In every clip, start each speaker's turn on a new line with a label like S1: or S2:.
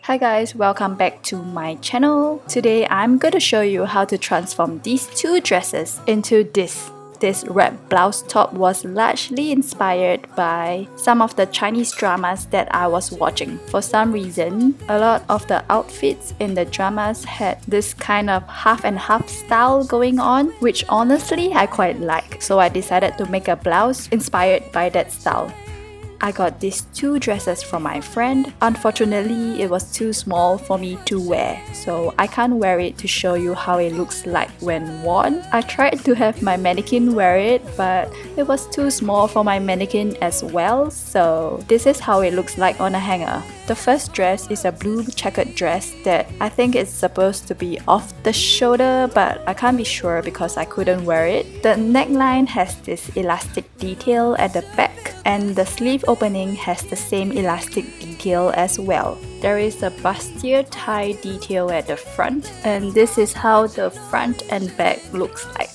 S1: Hi guys, welcome back to my channel. Today I'm going to show you how to transform these two dresses into this. This red blouse top was largely inspired by some of the Chinese dramas that I was watching. For some reason, a lot of the outfits in the dramas had this kind of half and half style going on, which honestly I quite like. So I decided to make a blouse inspired by that style. I got these two dresses from my friend. Unfortunately, it was too small for me to wear, so I can't wear it to show you how it looks like when worn. I tried to have my mannequin wear it, but it was too small for my mannequin as well, so this is how it looks like on a hanger. The first dress is a blue checkered dress that I think is supposed to be off the shoulder, but I can't be sure because I couldn't wear it. The neckline has this elastic detail at the back, and the sleeve opening has the same elastic detail as well. There is a bustier tie detail at the front, and this is how the front and back looks like.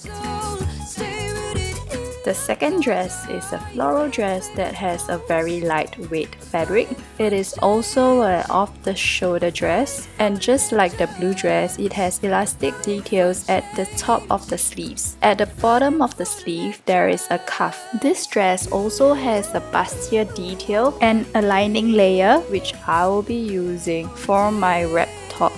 S1: The second dress is a floral dress that has a very lightweight fabric. It is also an off-the-shoulder dress, and just like the blue dress, it has elastic details at the top of the sleeves. At the bottom of the sleeve, there is a cuff. This dress also has a bustier detail and a lining layer, which I will be using for my wrap top.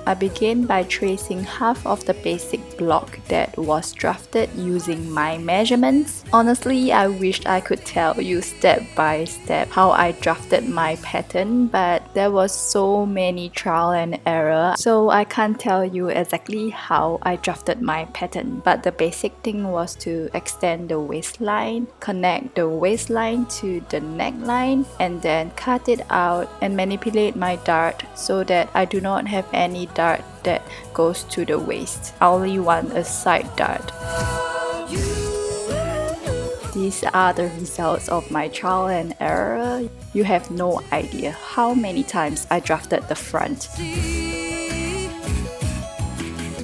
S1: I began by tracing half of the basic block that was drafted using my measurements. Honestly, I wished I could tell you step by step how I drafted my pattern, but there was so many trial and error, so I can't tell you exactly how I drafted my pattern. But the basic thing was to extend the waistline, connect the waistline to the neckline, and then cut it out and manipulate my dart so that I do not have any dart that goes to the waist. I only want a side dart. These are the results of my trial and error. You have no idea how many times I drafted the front.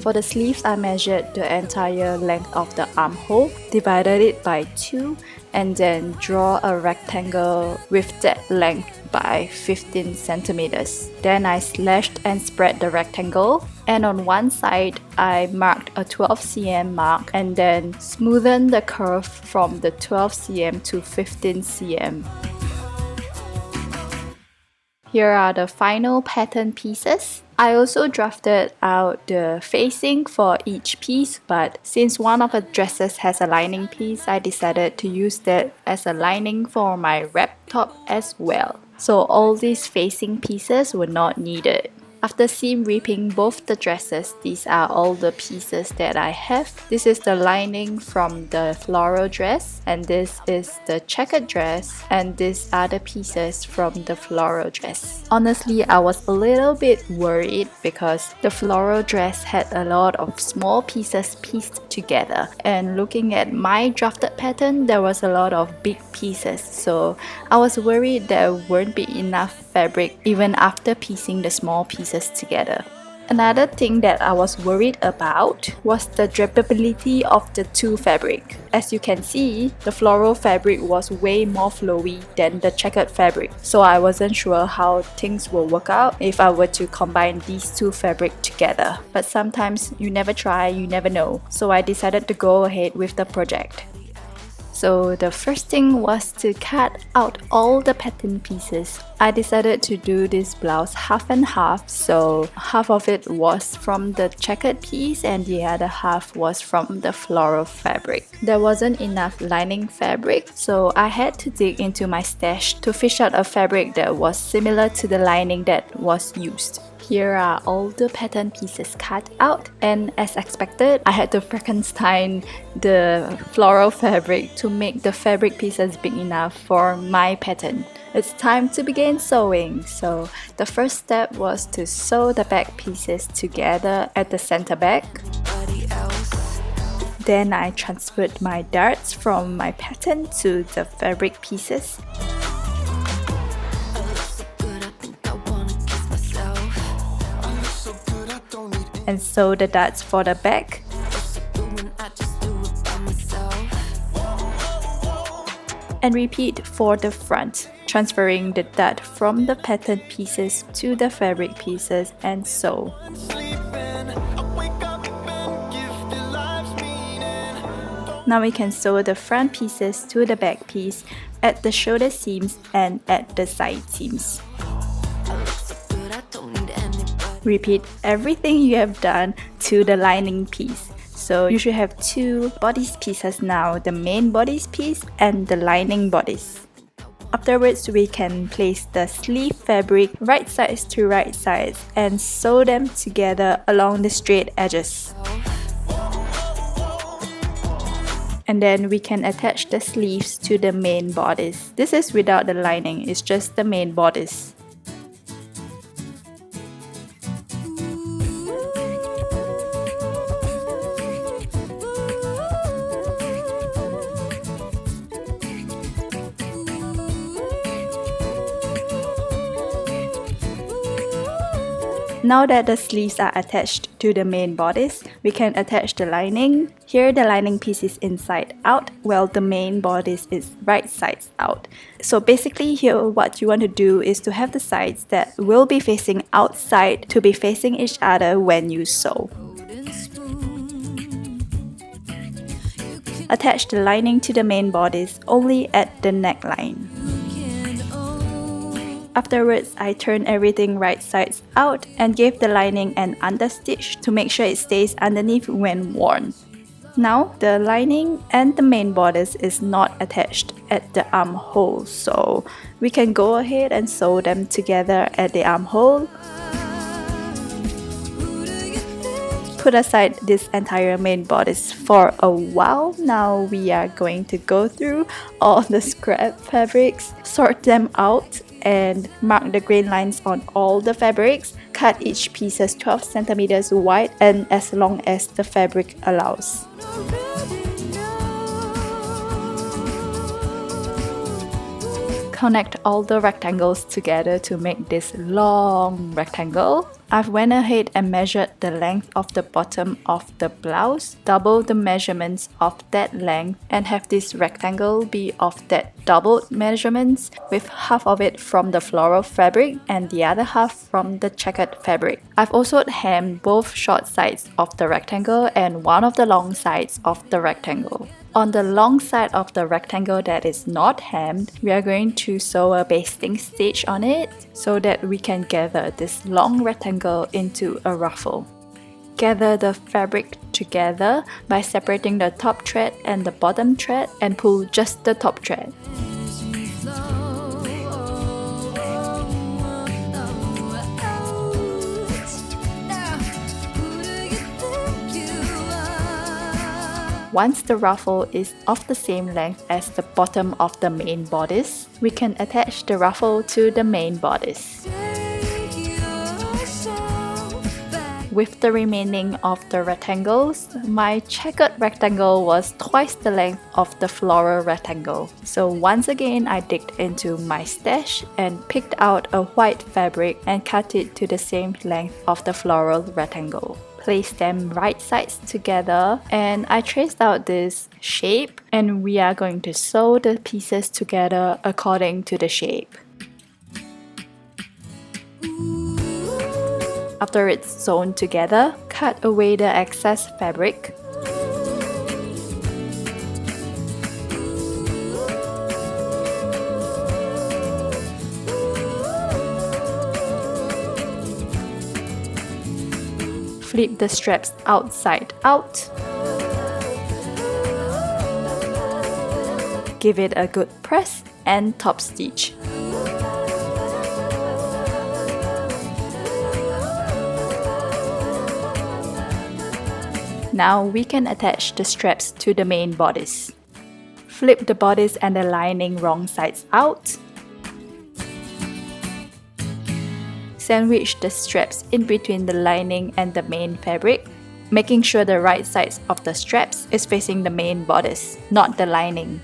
S1: For the sleeves, I measured the entire length of the armhole, divided it by 2, and then draw a rectangle with that length by 15 centimeters. Then I slashed and spread the rectangle, and on one side I marked a 12 cm mark and then smoothened the curve from the 12 cm to 15 cm. Here are the final pattern pieces. I also drafted out the facing for each piece, but since one of the dresses has a lining piece, I decided to use that as a lining for my wrap top as well. So all these facing pieces were not needed. After seam ripping both the dresses, these are all the pieces that I have. This is the lining from the floral dress, and this is the checkered dress, and these are the pieces from the floral dress. Honestly, I was a little bit worried because the floral dress had a lot of small pieces pieced together, and looking at my drafted pattern, there was a lot of big pieces, so I was worried there wouldn't be enough fabric even after piecing the small pieces together. Another thing that I was worried about was the drapability of the two fabric. As you can see, the floral fabric was way more flowy than the checkered fabric, so I wasn't sure how things will work out if I were to combine these two fabric together. But sometimes you never try, you never know, so I decided to go ahead with the project. So the first thing was to cut out all the pattern pieces. I decided to do this blouse half and half, so half of it was from the checkered piece and the other half was from the floral fabric. There wasn't enough lining fabric, so I had to dig into my stash to fish out a fabric that was similar to the lining that was used. Here are all the pattern pieces cut out, and as expected, I had to Frankenstein the floral fabric to make the fabric pieces big enough for my pattern. It's time to begin sewing. So the first step was to sew the back pieces together at the center back. Then I transferred my darts from my pattern to the fabric pieces. And sew the darts for the back. And repeat for the front, transferring the dot from the pattern pieces to the fabric pieces and sew. Now we can sew the front pieces to the back piece at the shoulder seams and at the side seams. Repeat everything you have done to the lining piece. So you should have two bodice pieces now, the main bodice piece and the lining bodice. Afterwards, we can place the sleeve fabric right sides to right sides and sew them together along the straight edges. And then we can attach the sleeves to the main bodice. This is without the lining, it's just the main bodice. Now that the sleeves are attached to the main bodice, we can attach the lining. Here the lining piece is inside out, while the main bodice is right sides out. So basically here what you want to do is to have the sides that will be facing outside to be facing each other when you sew. Attach the lining to the main bodice only at the neckline. Afterwards, I turn everything right sides out and give the lining an understitch to make sure it stays underneath when worn. Now, the lining and the main bodice is not attached at the armhole, so we can go ahead and sew them together at the armhole. Put aside this entire main bodice for a while. Now we are going to go through all the scrap fabrics, sort them out, and mark the grain lines on all the fabrics. Cut each piece 12 centimeters wide and as long as the fabric allows. Connect all the rectangles together to make this long rectangle. I've went ahead and measured the length of the bottom of the blouse, double the measurements of that length, and have this rectangle be of that doubled measurements, with half of it from the floral fabric and the other half from the checkered fabric. I've also hemmed both short sides of the rectangle and one of the long sides of the rectangle. On the long side of the rectangle that is not hemmed, we are going to sew a basting stitch on it so that we can gather this long rectangle into a ruffle. Gather the fabric together by separating the top thread and the bottom thread and pull just the top thread. Once the ruffle is of the same length as the bottom of the main bodice, we can attach the ruffle to the main bodice. With the remaining of the rectangles, my checkered rectangle was twice the length of the floral rectangle. So once again, I digged into my stash and picked out a white fabric and cut it to the same length of the floral rectangle. Place them right sides together and I traced out this shape, and we are going to sew the pieces together according to the shape. After it's sewn together, cut away the excess fabric. Flip the straps outside out. Give it a good press and top stitch. Now we can attach the straps to the main bodice. Flip the bodice and the lining wrong sides out. Sandwich the straps in between the lining and the main fabric, making sure the right sides of the straps is facing the main bodice, not the lining.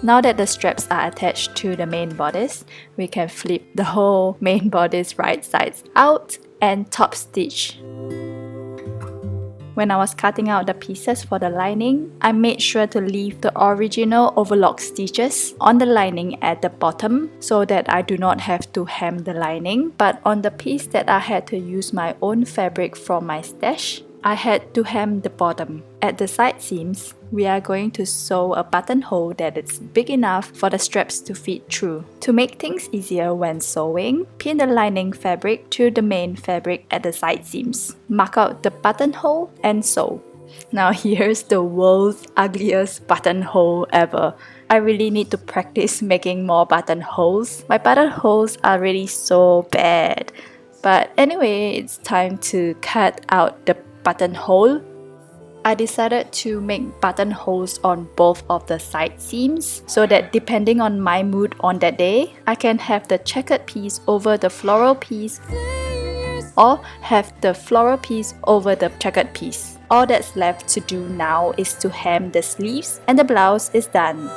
S1: Now that the straps are attached to the main bodice, we can flip the whole main bodice right sides out and top stitch. When I was cutting out the pieces for the lining, I made sure to leave the original overlock stitches on the lining at the bottom so that I do not have to hem the lining. But on the piece that I had to use my own fabric from my stash, I had to hem the bottom. At the side seams, we are going to sew a buttonhole that is big enough for the straps to fit through. To make things easier when sewing, pin the lining fabric to the main fabric at the side seams. Mark out the buttonhole and sew. Now here's the world's ugliest buttonhole ever. I really need to practice making more buttonholes. My buttonholes are really so bad. But anyway, it's time to cut out the buttonhole. I decided to make buttonholes on both of the side seams so that depending on my mood on that day, I can have the checkered piece over the floral piece or have the floral piece over the checkered piece. All that's left to do now is to hem the sleeves and the blouse is done.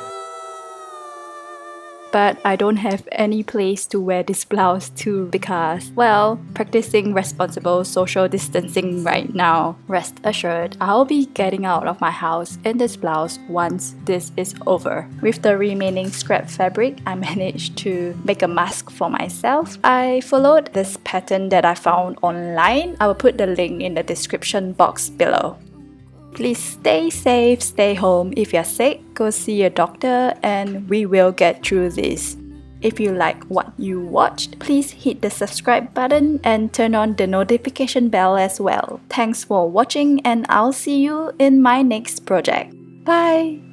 S1: But I don't have any place to wear this blouse to because, well, practicing responsible social distancing right now. Rest assured, I'll be getting out of my house in this blouse once this is over. With the remaining scrap fabric, I managed to make a mask for myself. I followed this pattern that I found online. I will put the link in the description box below. Please stay safe, stay home. If you're sick, go see your doctor and we will get through this. If you like what you watched, please hit the subscribe button and turn on the notification bell as well. Thanks for watching and I'll see you in my next project. Bye!